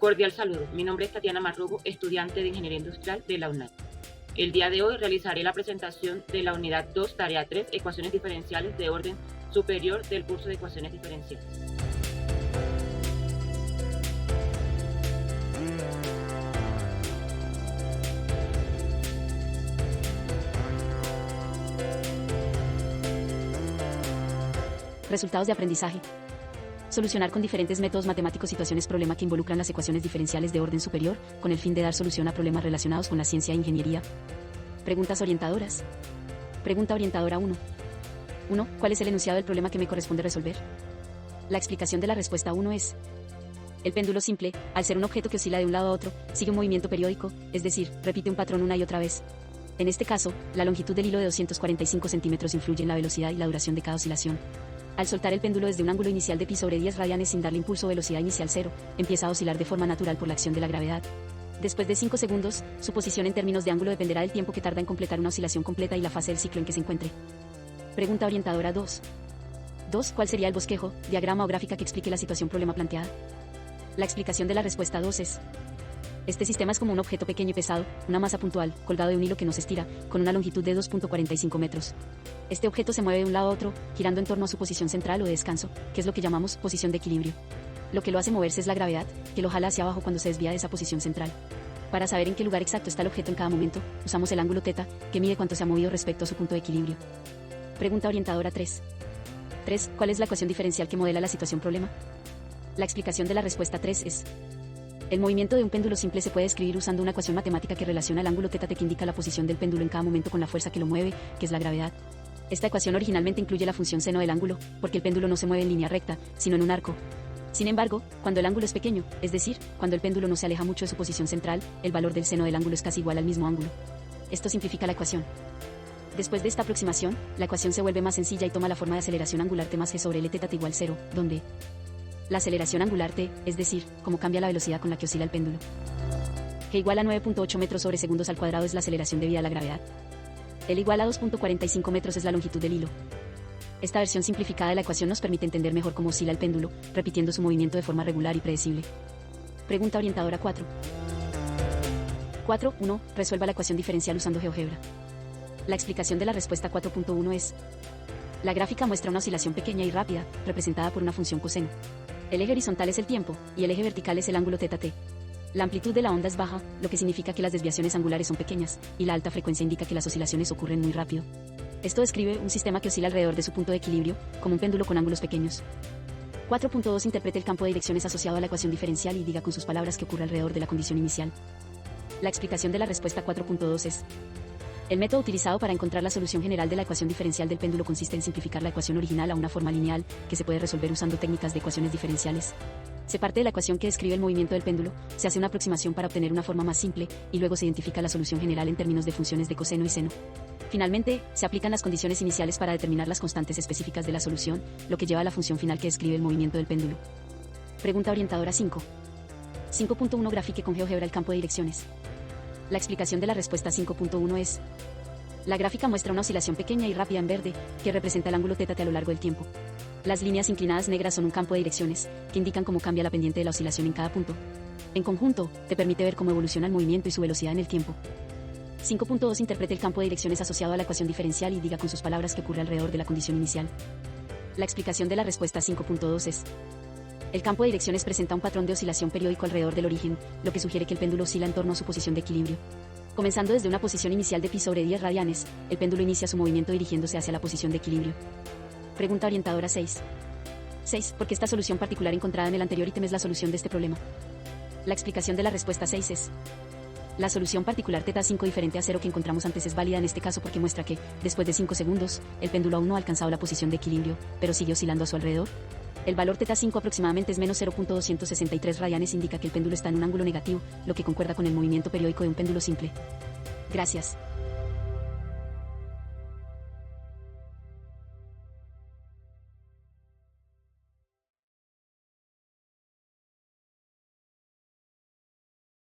Cordial saludo, mi nombre es Tatiana Marrugo, estudiante de Ingeniería Industrial de la UNAM. El día de hoy realizaré la presentación de la unidad 2, tarea 3, ecuaciones diferenciales de orden superior del curso de ecuaciones diferenciales. Resultados de aprendizaje. Solucionar con diferentes métodos matemáticos situaciones problema que involucran las ecuaciones diferenciales de orden superior, con el fin de dar solución a problemas relacionados con la ciencia e ingeniería. Preguntas orientadoras. Pregunta orientadora 1. 1. ¿Cuál es el enunciado del problema que me corresponde resolver? La explicación de la respuesta 1 es: el péndulo simple, al ser un objeto que oscila de un lado a otro, sigue un movimiento periódico, es decir, repite un patrón una y otra vez. En este caso, la longitud del hilo de 245 centímetros influye en la velocidad y la duración de cada oscilación. Al soltar el péndulo desde un ángulo inicial de pi sobre 10 radianes sin darle impulso o velocidad inicial 0, empieza a oscilar de forma natural por la acción de la gravedad. Después de 5 segundos, su posición en términos de ángulo dependerá del tiempo que tarda en completar una oscilación completa y la fase del ciclo en que se encuentre. Pregunta orientadora 2. 2. ¿Cuál sería el bosquejo, diagrama o gráfica que explique la situación problema planteada? La explicación de la respuesta 2 es: este sistema es como un objeto pequeño y pesado, una masa puntual, colgado de un hilo que no se estira, con una longitud de 2.45 metros. Este objeto se mueve de un lado a otro, girando en torno a su posición central o de descanso, que es lo que llamamos posición de equilibrio. Lo que lo hace moverse es la gravedad, que lo jala hacia abajo cuando se desvía de esa posición central. Para saber en qué lugar exacto está el objeto en cada momento, usamos el ángulo θ, que mide cuánto se ha movido respecto a su punto de equilibrio. Pregunta orientadora 3. 3. ¿Cuál es la ecuación diferencial que modela la situación problema? La explicación de la respuesta 3 es: el movimiento de un péndulo simple se puede escribir usando una ecuación matemática que relaciona el ángulo θ que indica la posición del péndulo en cada momento con la fuerza que lo mueve, que es la gravedad. Esta ecuación originalmente incluye la función seno del ángulo, porque el péndulo no se mueve en línea recta, sino en un arco. Sin embargo, cuando el ángulo es pequeño, es decir, cuando el péndulo no se aleja mucho de su posición central, el valor del seno del ángulo es casi igual al mismo ángulo. Esto simplifica la ecuación. Después de esta aproximación, la ecuación se vuelve más sencilla y toma la forma de aceleración angular t más g sobre L θ igual 0, donde la aceleración angular t, es decir, cómo cambia la velocidad con la que oscila el péndulo, g igual a 9.8 metros sobre segundos al cuadrado es la aceleración debida a la gravedad. L igual a 2.45 metros es la longitud del hilo. Esta versión simplificada de la ecuación nos permite entender mejor cómo oscila el péndulo, repitiendo su movimiento de forma regular y predecible. Pregunta orientadora 4. 4.1. Resuelva la ecuación diferencial usando GeoGebra. La explicación de la respuesta 4.1 es: la gráfica muestra una oscilación pequeña y rápida, representada por una función coseno. El eje horizontal es el tiempo, y el eje vertical es el ángulo θt. La amplitud de la onda es baja, lo que significa que las desviaciones angulares son pequeñas, y la alta frecuencia indica que las oscilaciones ocurren muy rápido. Esto describe un sistema que oscila alrededor de su punto de equilibrio, como un péndulo con ángulos pequeños. 4.2. Interprete el campo de direcciones asociado a la ecuación diferencial y diga con sus palabras qué ocurre alrededor de la condición inicial. La explicación de la respuesta 4.2 es: el método utilizado para encontrar la solución general de la ecuación diferencial del péndulo consiste en simplificar la ecuación original a una forma lineal, que se puede resolver usando técnicas de ecuaciones diferenciales. Se parte de la ecuación que describe el movimiento del péndulo, se hace una aproximación para obtener una forma más simple, y luego se identifica la solución general en términos de funciones de coseno y seno. Finalmente, se aplican las condiciones iniciales para determinar las constantes específicas de la solución, lo que lleva a la función final que describe el movimiento del péndulo. Pregunta orientadora 5. 5.1. Grafique con GeoGebra el campo de direcciones. La explicación de la respuesta 5.1 es: la gráfica muestra una oscilación pequeña y rápida en verde, que representa el ángulo θ a lo largo del tiempo. Las líneas inclinadas negras son un campo de direcciones, que indican cómo cambia la pendiente de la oscilación en cada punto. En conjunto, te permite ver cómo evoluciona el movimiento y su velocidad en el tiempo. 5.2. Interprete el campo de direcciones asociado a la ecuación diferencial y diga con sus palabras qué ocurre alrededor de la condición inicial. La explicación de la respuesta 5.2 es: el campo de direcciones presenta un patrón de oscilación periódico alrededor del origen, lo que sugiere que el péndulo oscila en torno a su posición de equilibrio. Comenzando desde una posición inicial de pi sobre 10 radianes, el péndulo inicia su movimiento dirigiéndose hacia la posición de equilibrio. Pregunta orientadora 6. 6. ¿Por qué esta solución particular encontrada en el anterior ítem es la solución de este problema? La explicación de la respuesta 6 es: la solución particular θ5 diferente a 0 que encontramos antes es válida en este caso porque muestra que, después de 5 segundos, el péndulo aún no ha alcanzado la posición de equilibrio, pero sigue oscilando a su alrededor. El valor θ5 aproximadamente es menos 0.263 radianes, indica que el péndulo está en un ángulo negativo, lo que concuerda con el movimiento periódico de un péndulo simple. Gracias.